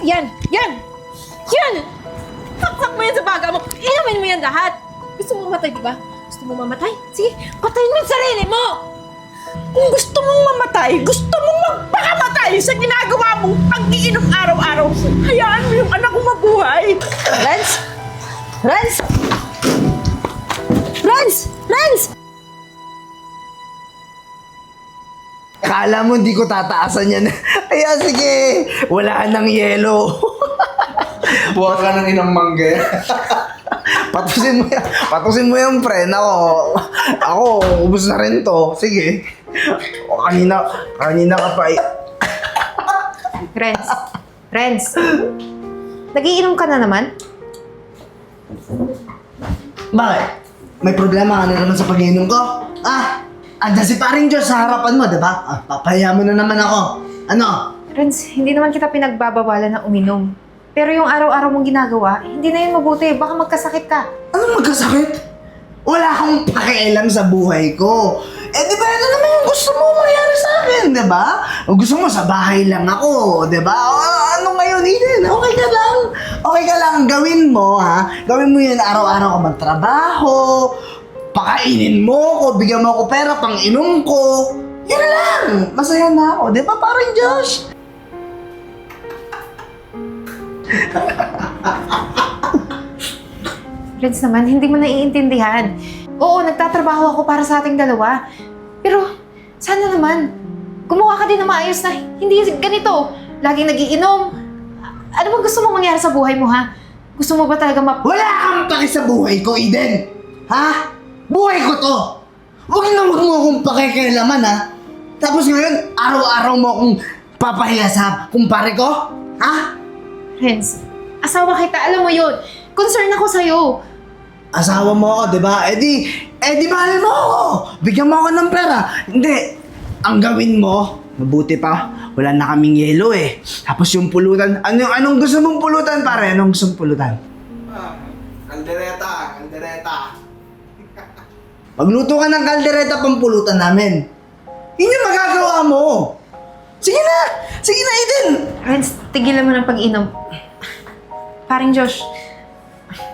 Yan! Yan! Yan! Saksak mo yan sa baga mo! Inumin mo yan lahat! Gusto mo mamatay, di ba? Gusto mo mamatay? Sige, patayin mo yung sarili mo! Kung gusto mong mamatay, gusto mong magpakamatay sa ginagawa mong pag-iinom araw-araw, hayaan mo yung anak ko mabuhay. Renz! Renz! Renz! Renz! Akala mo hindi ko tataasan yan. Kaya sige, wala nang yelo. Buha ka ng inang mangga. Patusin mo yung pre. Ako, ubos na rin to. Sige. Kanina ka pa Renz! Renz! Nagiinom ka na naman? Bakit? May problema ka na naman sa pag-inom ko? Andiyan si paring Diyos sa harapan mo, diba? Papaya mo na naman ako. Ano? Renz, hindi naman kita pinagbabawalan na uminom. Pero yung araw-araw mong ginagawa, hindi na yun mabuti. Baka magkasakit ka. Anong magkasakit? Wala akong pakialam sa buhay ko. Di ba ito naman yung gusto mo mangyari sa akin, di ba? O gusto mo sa bahay lang ako, di ba? Ano ngayon, Eden? Okay ka lang. Okay ka lang. Gawin mo, ha? Gawin mo yun araw-araw ka magtrabaho. Pakainin mo ko, bigyan mo ako pera pang inom ko. Yan lang. Masaya na ako, di ba? Parang Josh. Renz naman, hindi mo naiintindihan. Oo, nagtatrabaho ako para sa ating dalawa. Pero, sana naman, gumawa ka din na maayos na hindi ganito. Laging nagiinom. Ano ba gusto mong mangyari sa buhay mo, ha? Gusto mo ba talaga Wala kang paki sa buhay ko, Eden! Ha? Buhay ko to! Huwag mo akong pakikialaman, ha? Tapos ngayon, araw-araw mo akong papahiya sa kumpare ko? Ha? Renz, asawa kita, alam mo yun. Concern ako sa'yo. Asawa mo ako, di ba? di mahal mo ako! Bigyan mo ako ng pera! Hindi! Ang gawin mo, mabuti pa, wala na kaming yelo eh. Tapos yung pulutan, anong gusto mong pulutan, pare? Anong gusto mong pulutan? Kaldereta. Magluto ka ng kaldereta pang pulutan namin. Yun yung magagawa mo. Sige na, Eden. Renz, tigilan mo ng pag-inom. Paring Josh,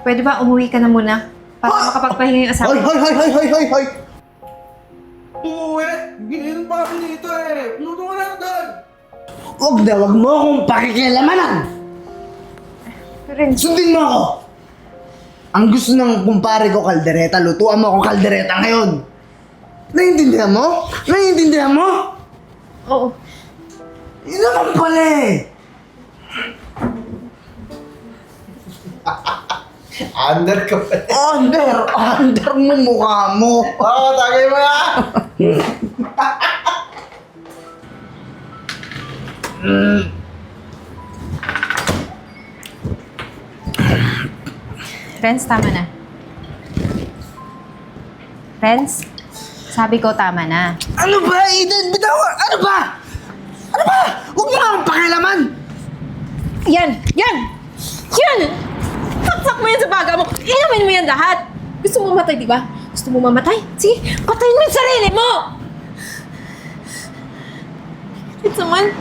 pwede ba umuwi ka na muna? Para makapagpahinga yung asawa. Hoy! Uwe! Gininom pa kami dito eh! Luto ka na doon! Wag mo akong pakikialamanan. Renz, Sundin mo ako. Ang gusto ng kumpare ko kaldereta, lutuan mo ako kaldereta ngayon. Naiintindihan mo? oo. Yun naman pala eh. Under ka pa eh! Under mo mukha mo. Oo, tagay mo na! Renz, tama na. Renz, sabi ko tama na. Ano ba, Eden? Bitawa! Ano ba? Huwag mo akong pakialaman. Yan! Yan! Yan! Saksak mo yan sa baga mo! Inumin mo yan lahat! Gusto mo mamatay, di ba? Gusto mo mamatay? Sige, patayin mo yung sarili mo! It's naman...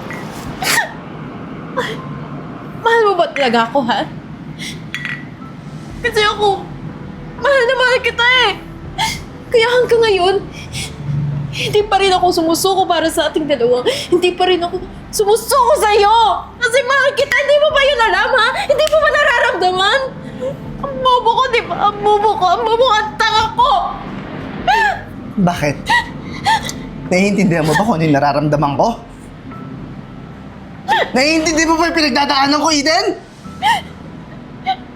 Mahal mo ba talaga ako, ha? Kasi ako, mahal na mahal kita eh! Kaya hanggang ngayon, hindi pa rin ako sumusuko para sa ating dalawa. Hindi pa rin ako sumusuko sa'yo! Kasi mahal kita, hindi mo ba yun alam, ha? Hindi mo ba nararamdaman? Ang bobo ko, di ba? Ang bobo ko, ang tanga ko! Bakit? Naiintindihan mo ba kung ano yung nararamdaman ko? Naiintindihan mo ba yung pinagdadaanan ko, Eden?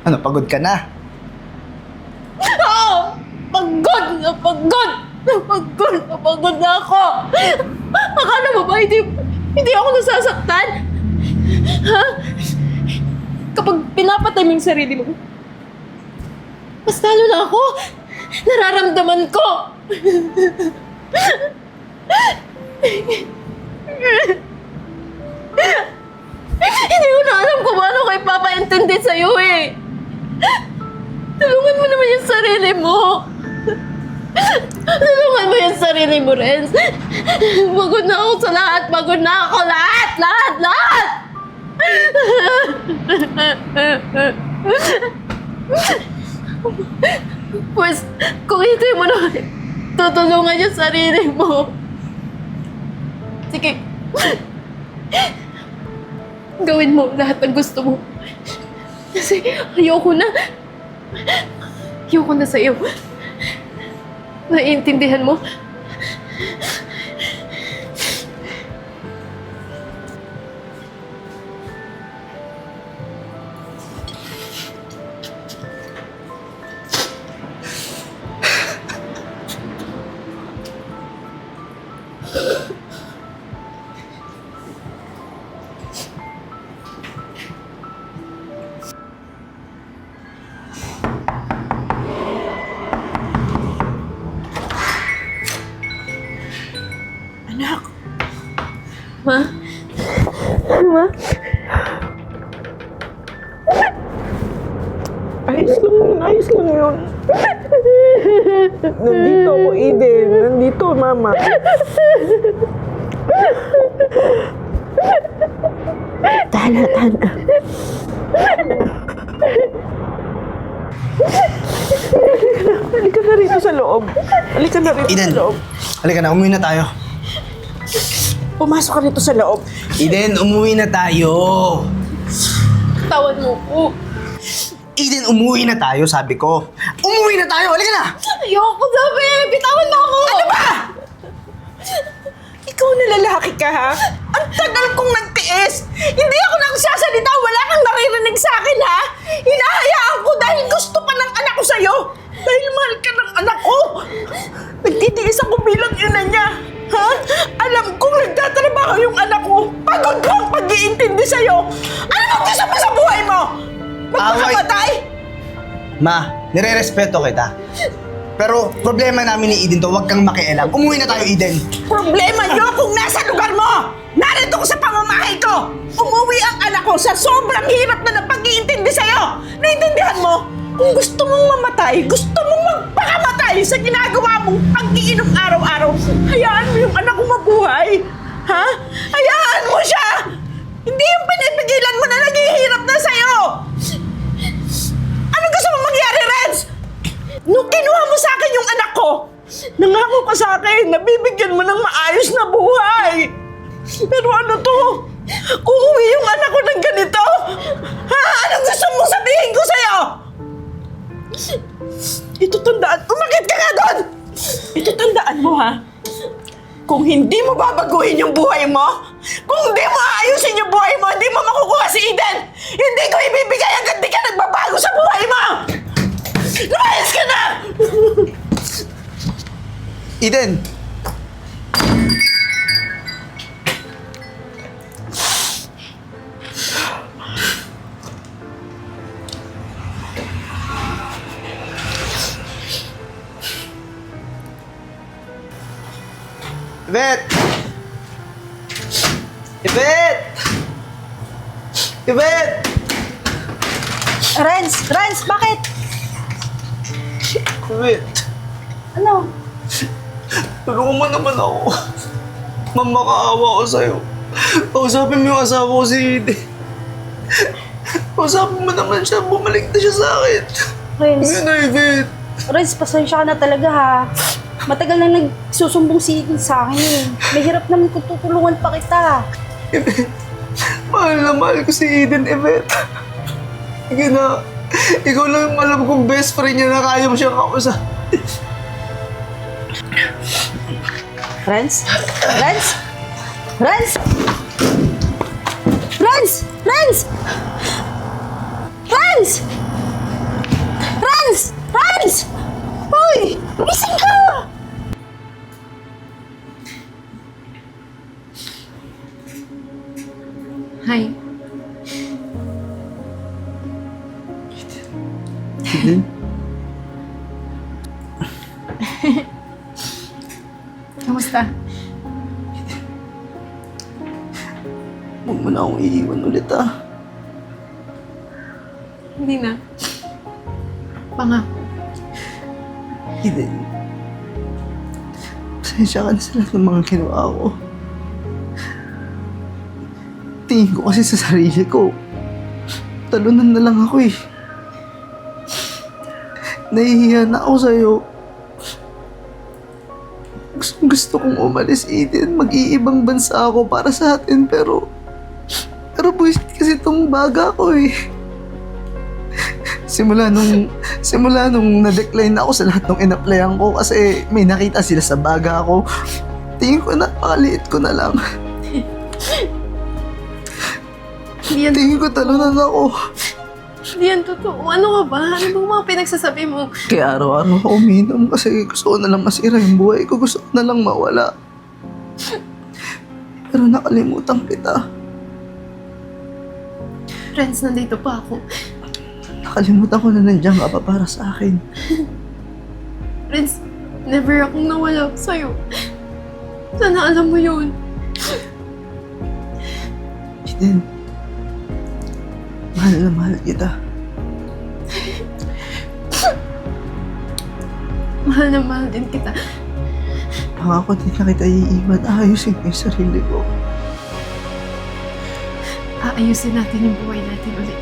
Ano, pagod ka na? Oo! Pagod na ako! Akala mo ba hindi ako nasasaktan? Ha? Kapag pinapatay mo yung sarili mo, mas lalo na ako, nararamdaman ko! Hindi ko na alam kung paano ko ipapaintindi sa'yo eh! Tulungan mo naman yung sarili mo! Tulungan mo yung sarili mo, Renz! Pagod na ako sa lahat! Pagod na ako! Lahat! Pues, kung hindi mo na tutulungan yung sarili mo, sige, gawin mo lahat ng gusto mo. Kasi ayoko na sa'yo. Naiintindihan mo? Anak, Ma? Ma? ayos lang yun. Nandito ako, Eden. Nandito, Mama. Tana. Halika na rito sa loob. Halika na rito Eden, sa loob. halika na, umuwi na tayo. Pumasok ka rito sa loob. Eden, umuwi na tayo. Tawad mo ko. Eden, umuwi na tayo, sabi ko. Umuwi na tayo, halika na! Ayoko sabi! Bitawan mo ako! Ano ba? Ikaw na lalaki ka, ha? Ang tagal kong nagtiis! Hindi ako nagsasalita! Wala kang naririnig sa akin, ha? Hinahayaan ko dahil gusto pa ng anak ko sa'yo! Dahil mahal ka ng anak ko! Nagtitiis ako bilang ina niya! Ha? Alam kong nagtatrabaho yung anak ko! Pagod ko ang pag-iintindi sa'yo! Ano bang gusto mo sa buhay mo? Magpakamatay? Ma, nire-respeto kita. Pero problema namin ni Eden to, huwag kang makialam. Umuwi na tayo, Eden. Problema niyo kung nasa lugar mo! Narito ko sa pamamahay ko! Umuwi ang anak ko sa sobrang hirap na ng pag-iintindi sa'yo! Naintindihan mo? Kung gusto mong mamatay, gusto mong magpakamatay sa ginagawa mong pag-iinom araw-araw, hayaan mo yung anak ko mabuhay! Ha? Hayaan mo siya! Hindi yung pinipigilan mo na naghihirap na sa'yo! Ano gusto mong mangyari, Renz? Nung kinuha mo sa akin yung anak ko, nangako ka sa akin na bibigyan mo ng maayos na buhay. Pero ano to? Uuwi yung anak ko ng ganito? Ha? Anong gusto mong sabihin ko sa'yo? Ito tandaan. Umakit ka nga doon! Ito tandaan mo, ha? Kung hindi mo babaguhin yung buhay mo, kung hindi mo aayusin yung buhay mo, hindi mo makukuha si Eden! Hindi ko ibibigay hanggang di ka nagbabago sa buhay mo! Lumayas ka na! Eden! Yvette! Yvette! Yvette! Renz, bakit? Yvette! Ano? Tulungan mo naman ako. Mamakaawa ko sa'yo. Kausapin mo yung asawa ko si Eden. Kausapin mo naman siya. Bumalik na siya sa akin. Renz, Ayun na, Yvette. Renz, pasensya ka na talaga ha. Matagal na nagsusumbong si Eden sa akin eh. Mahirap naman kung tutulungan pa kita. Yvette, mahal na mahal ko si Eden, Yvette. Sige na. Ikaw lang yung alam kong best friend niya na kaya mo siyang kausap. Renz? Renz? Renz? Renz! Renz! Renz! Renz! Renz! Uy! Gising ka! Hi. Eden? Kamusta? Huwag mo na akong iiwan ulit, ah. Hindi na. Pangako. Eden. Pasensya ka na sa lahat ng mga ginawa ko. tingin ko kasi sa sarili ko, talunan na lang ako eh. Nahihiya na ako sa'yo. Gusto kong umalis, Eden. Mag-iibang bansa ako para sa atin, pero buwisit kasi itong baga ko eh. Simula nung na-decline ako sa lahat ng in-applyan ko kasi may nakita sila sa baga ko. Tingin ko napakaliit ko na lang. Tingin ko talunan ako. Hindi yan totoo. Ano ka ba? Ano bang mga pinagsasabi mo? Kaya araw-araw ako uminom kasi gusto ko na lang masira yung buhay ko. Gusto ko na lang mawala. Pero nakalimutan kita. Friends, nandito pa ako. Nakalimutan ko na nandiyan ka pa para sa akin. Friends, never akong nawala sa'yo. Sana alam mo yun. Eden, mahal na mahal kita. Mahal na mahal din kita. Pangako din na kita iiwan. Ayusin ko yung sarili ko. Aayusin natin yung buhay natin ulit.